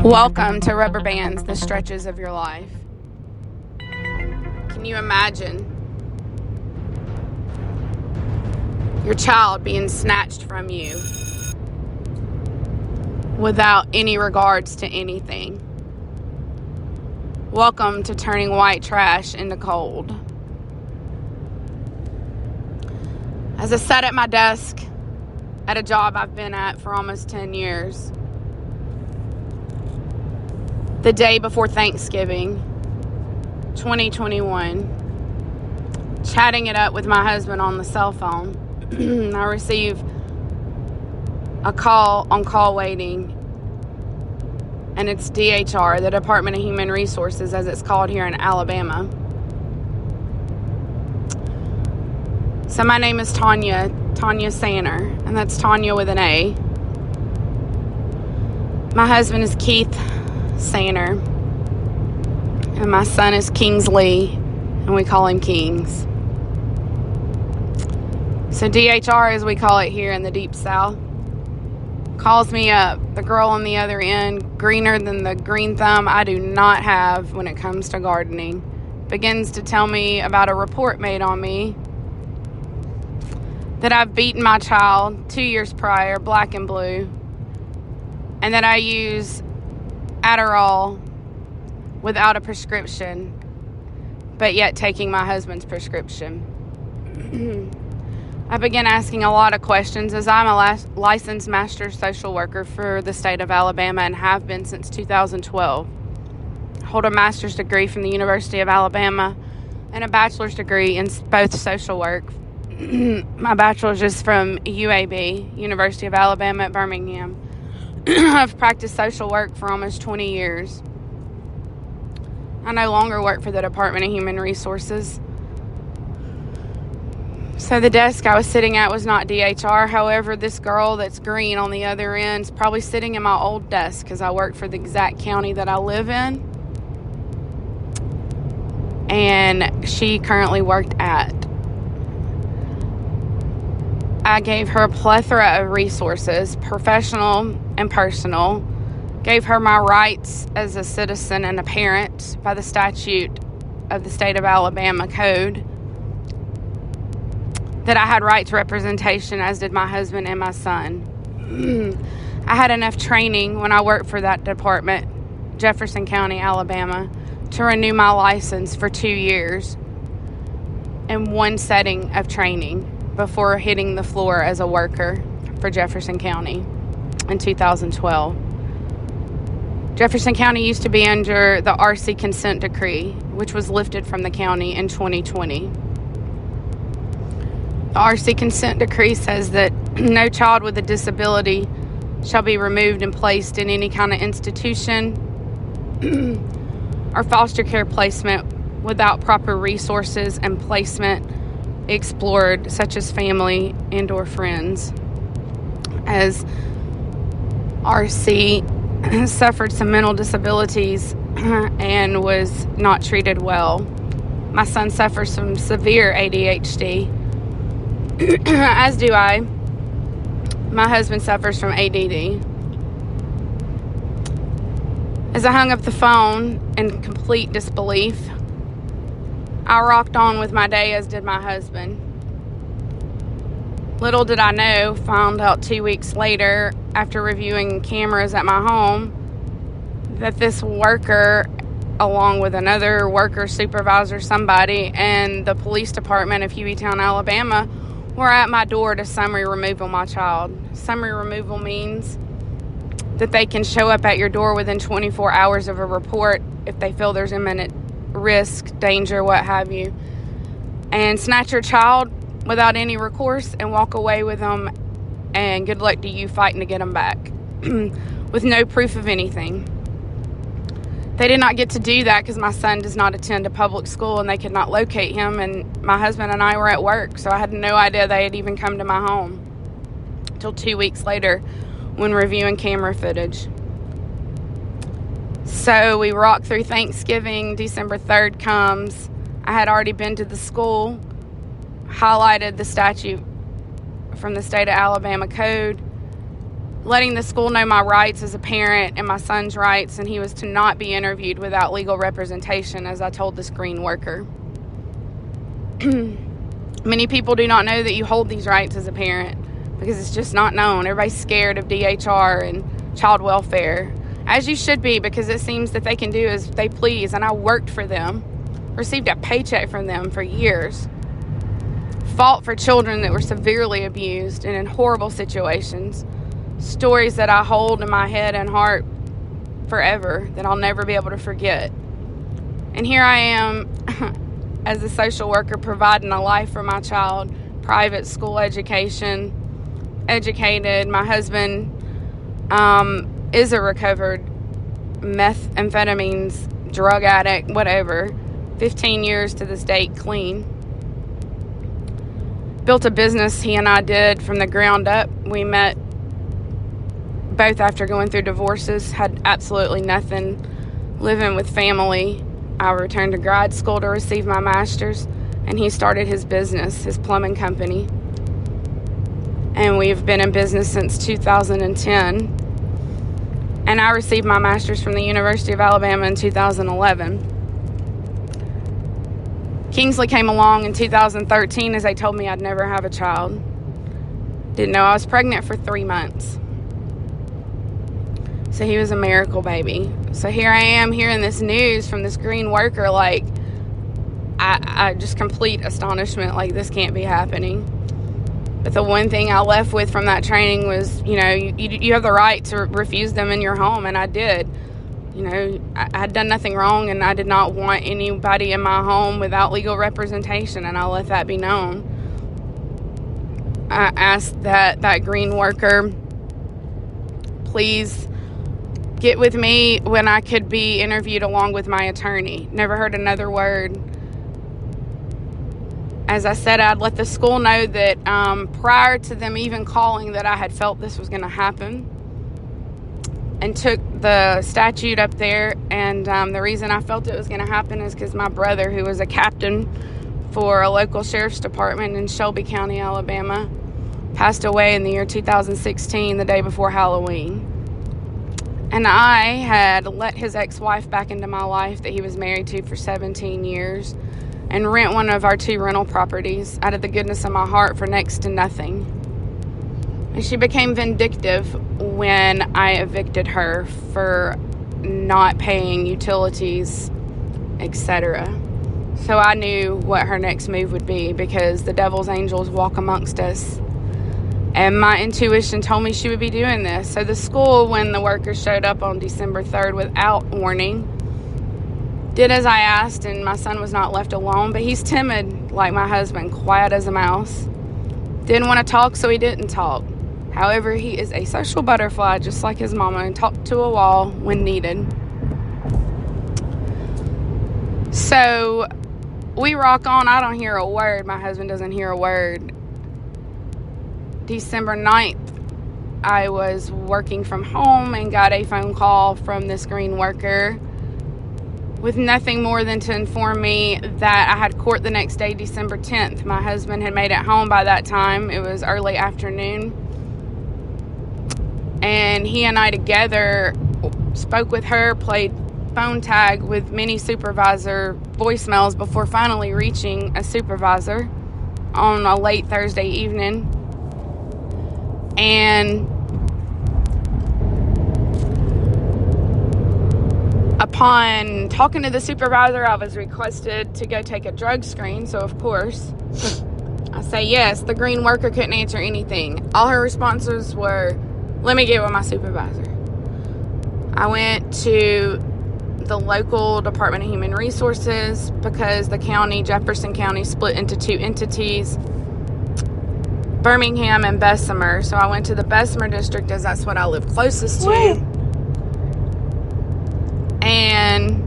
Welcome to Rubber Bands, the stretches of your life. Can you imagine your child being snatched from you without any regards to anything? Welcome to turning white trash into cold. As I sat at my desk at a job I've been at for almost 10 years, the day before Thanksgiving, 2021, chatting it up with my husband on the cell phone, I receive a call on call waiting, and it's DHR, the Department of Human Resources, as it's called here in Alabama. So my name is Tanya Sanner, and that's Tanya with an A. My husband is Keith Sanner, and my son is Kingsley, and we call him Kings. So DHR, as we call it here in the Deep South, calls me up. The girl on the other end, greener than the green thumb I do not have when it comes to gardening, begins to tell me about a report made on me that I've beaten my child 2 years prior, black and blue, and that I use Adderall without a prescription, but yet taking my husband's prescription. I began asking a lot of questions, as I'm a licensed master social worker for the state of Alabama and have been since 2012. I hold a master's degree from the University of Alabama and a bachelor's degree in both social work. My bachelor's is from UAB, University of Alabama at Birmingham. I've practiced social work for almost 20 years. I no longer work for the Department of Human Resources. So the desk I was sitting at was not DHR. However, this girl that's green on the other end is probably sitting in my old desk because I work for the exact county that I live in. And she currently worked at. I gave her a plethora of resources, professional and personal. Gave her my rights as a citizen and a parent by the statute of the state of Alabama code. That I had rights representation, as did my husband and my son. I had enough training when I worked for that department, Jefferson County, Alabama, to renew my license for 2 years in one setting of training before hitting the floor as a worker for Jefferson County in 2012. Jefferson County used to be under the RC consent decree, which was lifted from the county in 2020. The RC consent decree says that no child with a disability shall be removed and placed in any kind of institution or foster care placement without proper resources and placement explored, such as family and or friends. As RC suffered some mental disabilities and was not treated well. My son suffers from severe ADHD, as do I. My husband suffers from ADD. As I hung up the phone in complete disbelief, I rocked on with my day, as did my husband. Little did I know, found out 2 weeks later, after reviewing cameras at my home, that this worker, along with another worker, supervisor, somebody, and the police department of Hueytown, Alabama, were at my door to summary removal my child. Summary removal means that they can show up at your door within 24 hours of a report if they feel there's imminent risk, danger, what have you, and snatch your child without any recourse and walk away with them, and good luck to you fighting to get them back with no proof of anything. They did not get to do that because my son does not attend a public school and they could not locate him, and my husband and I were at work, so I had no idea they had even come to my home until 2 weeks later when reviewing camera footage. So we rocked through Thanksgiving. December 3rd comes. I had already been to the school, highlighted the statute from the state of Alabama code, letting the school know my rights as a parent and my son's rights, and he was to not be interviewed without legal representation, as I told this green worker. Many people do not know that you hold these rights as a parent because it's just not known. Everybody's scared of DHR and child welfare, as you should be, because it seems that they can do as they please, and I worked for them, received a paycheck from them for years, fought for children that were severely abused and in horrible situations, stories that I hold in my head and heart forever that I'll never be able to forget. And here I am as a social worker providing a life for my child, private school education, educated. My husband is a recovered methamphetamines drug addict, whatever, 15 years to this date clean. Built a business he and I did from the ground up. We met both after going through divorces, had absolutely nothing, living with family. I returned to grad school to receive my master's, and he started his business, his plumbing company. And we've been in business since 2010. And I received my master's from the University of Alabama in 2011. Kingsley came along in 2013 as they told me I'd never have a child. Didn't know I was pregnant for 3 months. So he was a miracle baby. So here I am hearing this news from this green worker, like, I just complete astonishment, like, this can't be happening. But the one thing I left with from that training was, you have the right to refuse them in your home, and I did. I had done nothing wrong, and I did not want anybody in my home without legal representation, and I let that be known. I asked that green worker, please get with me when I could be interviewed along with my attorney. Never heard another word. As I said, I'd let the school know that prior to them even calling that I had felt this was going to happen, and took the statute up there. And the reason I felt it was going to happen is because my brother, who was a captain for a local sheriff's department in Shelby County, Alabama, passed away in the year 2016, the day before Halloween. And I had let his ex-wife back into my life that he was married to for 17 years and rent one of our 2 rental properties out of the goodness of my heart for next to nothing. And she became vindictive when I evicted her for not paying utilities, etc. So I knew what her next move would be, because the devil's angels walk amongst us. And my intuition told me she would be doing this. So the school, when the workers showed up on December 3rd without warning, did as I asked, and my son was not left alone. But he's timid, like my husband, quiet as a mouse. Didn't want to talk, so he didn't talk. However, he is a social butterfly, just like his mama, and talked to a wall when needed. So we rock on. I don't hear a word. My husband doesn't hear a word. December 9th, I was working from home and got a phone call from this green worker with nothing more than to inform me that I had court the next day, December 10th. My husband had made it home by that time. It was early afternoon. And he and I together spoke with her, played phone tag with many supervisor voicemails before finally reaching a supervisor on a late Thursday evening. And upon talking to the supervisor, I was requested to go take a drug screen. So, of course, I say yes. The green worker couldn't answer anything. All her responses were, let me get with my supervisor. I went to the local Department of Human Resources because the county, Jefferson County, split into 2 entities, Birmingham and Bessemer. So I went to the Bessemer district as that's what I live closest to. And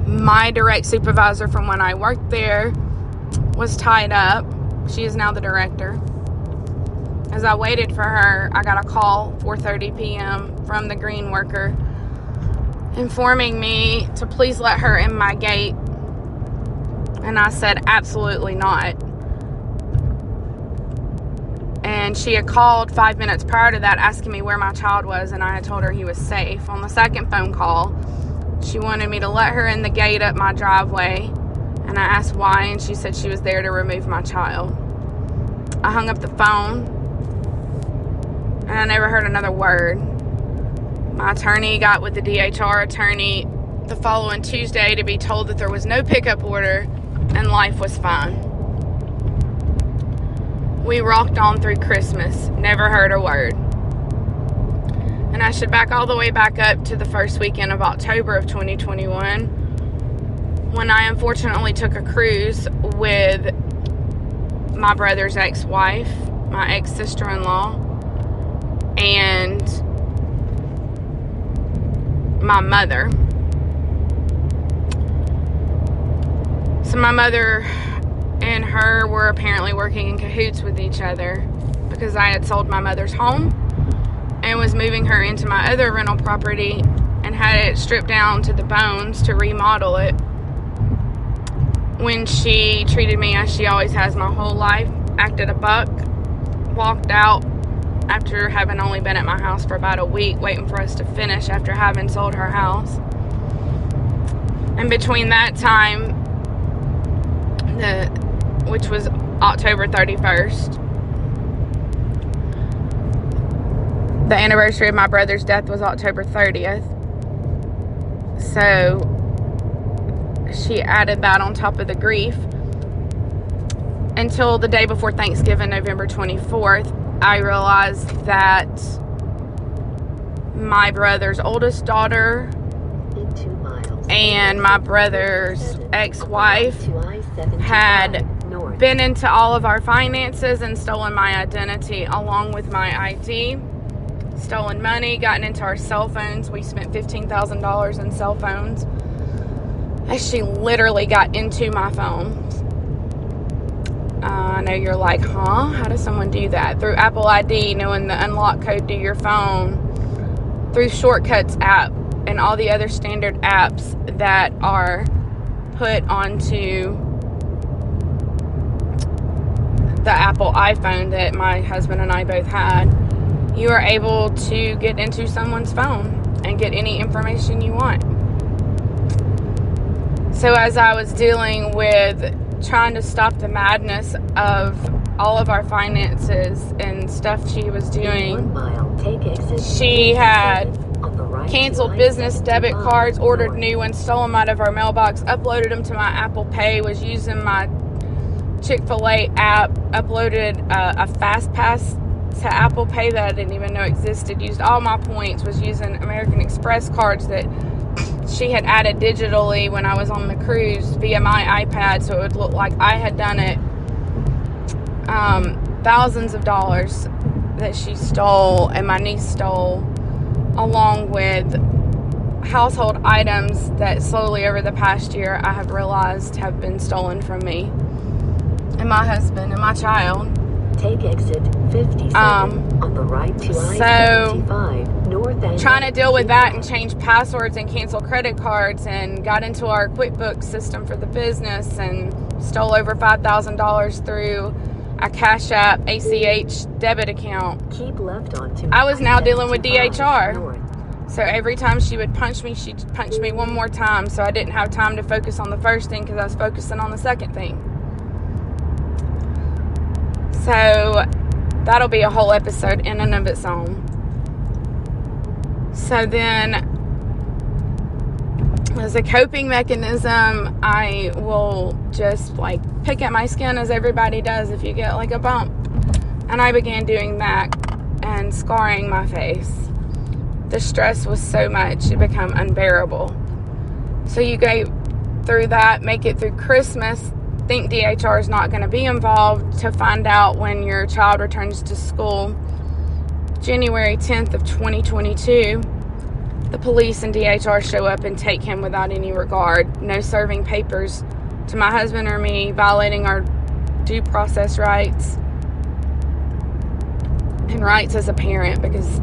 my direct supervisor from when I worked there was tied up. She is now the director. As I waited for her, I got a call 4:30 p.m. from the green worker informing me to please let her in my gate. And I said, absolutely not. And And she had called 5 minutes prior to that asking me where my child was, and I had told her he was safe. On the second phone call, she wanted me to let her in the gate up my driveway, and I asked why, and she said she was there to remove my child. I hung up the phone, and I never heard another word. My attorney got with the DHR attorney the following Tuesday to be told that there was no pickup order and life was fine. We rocked on through Christmas, never heard a word. And I should back all the way back up to the first weekend of October of 2021, when I unfortunately took a cruise with my brother's ex-wife, my ex-sister-in-law, and my mother. So my mother and her were apparently working in cahoots with each other, because I had sold my mother's home and was moving her into my other rental property and had it stripped down to the bones to remodel it, when she treated me as she always has my whole life, acted a buck, walked out after having only been at my house for about a week, waiting for us to finish after having sold her house. And between that time, which was October 31st, the anniversary of my brother's death was October 30th. So she added that on top of the grief. Until the day before Thanksgiving, November 24th, I realized that my brother's oldest daughter and my brother's ex-wife had been into all of our finances and stolen my identity along with my ID, stolen money, gotten into our cell phones. We spent $15,000 in cell phones, as she literally got into my phone. I know you're like, huh? How does someone do that? Through Apple ID, knowing the unlock code to your phone, through Shortcuts app, and all the other standard apps that are put onto the Apple iPhone that my husband and I both had. You are able to get into someone's phone and get any information you want. So as I was dealing with trying to stop the madness of all of our finances and stuff she was doing, she had canceled business debit cards, ordered new ones, stole them out of our mailbox, uploaded them to my Apple Pay, was using my Chick-fil-A app, uploaded a Fast Pass to Apple Pay that I didn't even know existed, used all my points, was using American Express cards that she had added digitally when I was on the cruise via my iPad, so it would look like I had done it. Thousands of dollars that she stole and my niece stole, along with household items that slowly over the past year I have realized have been stolen from me and my husband and my child. Take exit 57 on the right to I-75 north. Trying to deal with that and change passwords and cancel credit cards, and got into our QuickBooks system for the business and stole over $5,000 through a Cash App ACH debit account. Keep left onto I was now dealing with DHR. North. So every time she would punch me, she'd punch me one more time, so I didn't have time to focus on the first thing because I was focusing on the second thing. So that'll be a whole episode in and of its own. So then, as a coping mechanism, I will just like pick at my skin as everybody does if you get like a bump. And I began doing that and scarring my face. The stress was so much, it became unbearable. So you go through that, make it through Christmas, think DHR is not going to be involved, to find out when your child returns to school, January 10th of 2022, the police and DHR show up and take him without any regard. No serving papers to my husband or me, violating our due process rights and rights as a parent, because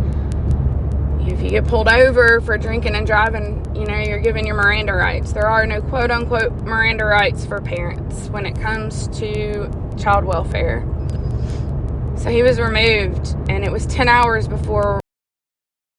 if you get pulled over for drinking and driving, you know, you're given your Miranda rights. There are no quote-unquote Miranda rights for parents when it comes to child welfare. So he was removed, and it was 10 hours before